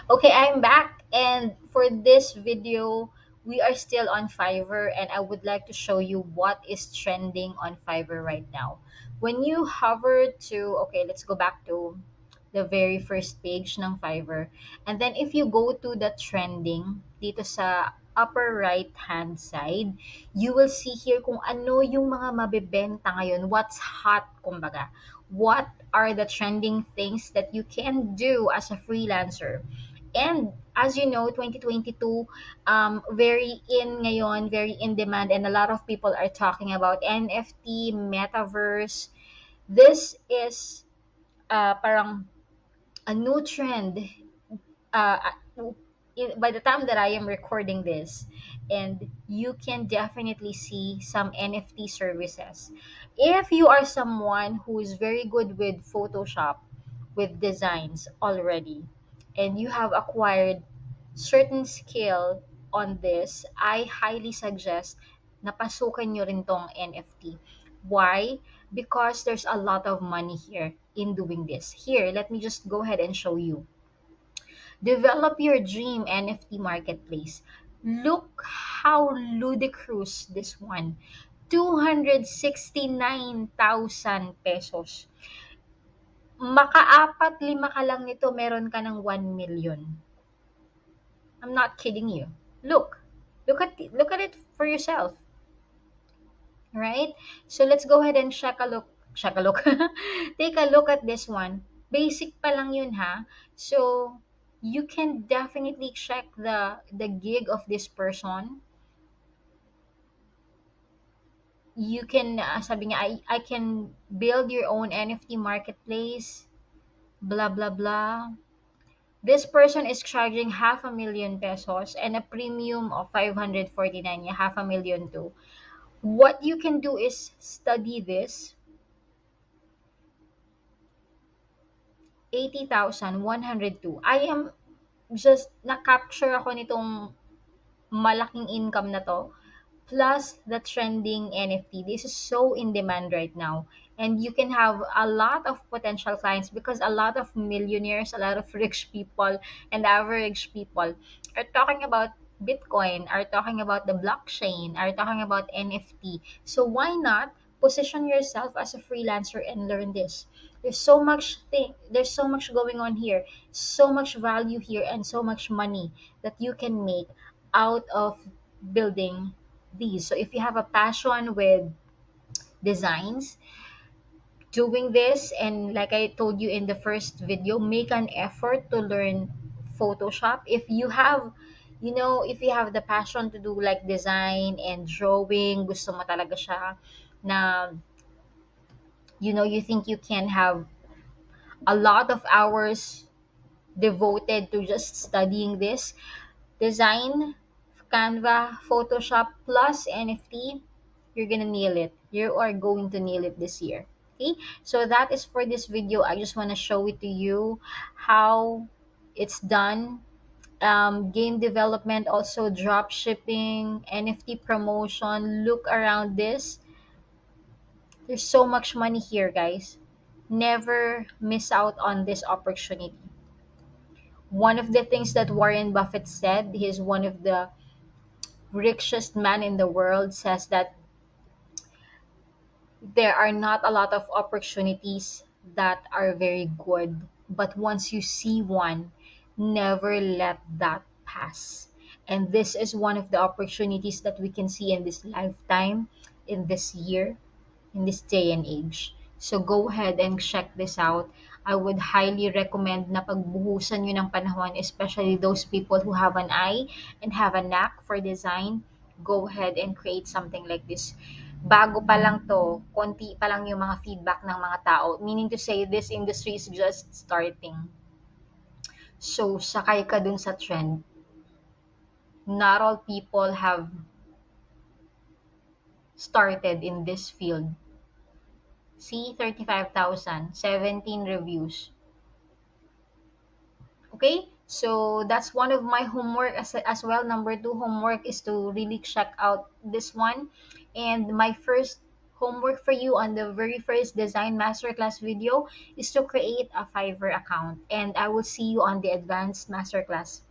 Okay, I'm back, and for this video, we are still on Fiverr, and I would like to show you what is trending on Fiverr right now. When you hover to, okay, let's go back to the very first page ng Fiverr. And then if you go to the trending dito sa upper right hand side, you will see here kung ano yung mga mabebenta ngayon, what's hot kumbaga. What are the trending things that you can do as a freelancer? And as you know, 2022, very in ngayon, very in demand, and a lot of people are talking about NFT, metaverse. This is parang a new trend uh, by the time that I am recording this, and you can definitely see some NFT services. If you are someone who is very good with Photoshop, with designs already, and you have acquired certain skill on this, I highly suggest na pasukan nyo rin tong NFT. Why? Because there's a lot of money here in doing this. Here, let me just go ahead and show you. Develop your dream NFT marketplace. Look how ludicrous this one. 269,000 pesos. Makaapat lima ka lang nito, meron ka ng 1 million. I'm not kidding you. Look. Look at it for yourself. Right? So let's go ahead and check a look. Check a look. Take a look at this one. Basic pa lang yun ha. So you can definitely check the gig of this person. You can sabi niya I can build your own NFT marketplace, blah blah blah. This person is charging half a million pesos and a premium of 549, yeah, half a million too. What you can do is study this. 80,102. I am just na-capture ako nitong malaking income na 'to, plus the trending NFT. This is so in demand right now. And you can have a lot of potential clients because a lot of millionaires, a lot of rich people, and average people are talking about Bitcoin, are talking about the blockchain, are talking about NFT. So why not position yourself as a freelancer and learn this? There's so much going on here, so much value here, and so much money that you can make out of building these. So if you have a passion with designs, doing this, and like I told you in the first video, make an effort to learn Photoshop. If you have the passion to do like design and drawing, gusto mo talaga siya na you think you can have a lot of hours devoted to just studying this design, Canva, Photoshop plus NFT, you're gonna nail it. You are going to nail it this year. Okay, so that is for this video. I just want to show it to you how it's done. Game development, also drop shipping, NFT promotion. Look around this. There's so much money here, guys. Never miss out on this opportunity. One of the things that Warren Buffett said, he's one of the richest man in the world, says that there are not a lot of opportunities that are very good, but once you see one, never let that pass. And this is one of the opportunities that we can see in this lifetime, in this year, in this day and age. So go ahead and check this out. I would highly recommend na pagbuhusan nyo ng panahon, especially those people who have an eye and have a knack for design. Go ahead and create something like this. Bago pa lang to, konti pa lang yung mga feedback ng mga tao. Meaning to say, this industry is just starting. So, sakay ka dun sa trend. Not all people have started in this field. See, 35,000, 17 reviews. Okay, so that's one of my homework as well. Number two homework is to really check out this one. And my first homework for you on the very first design masterclass video is to create a Fiverr account. And I will see you on the advanced masterclass.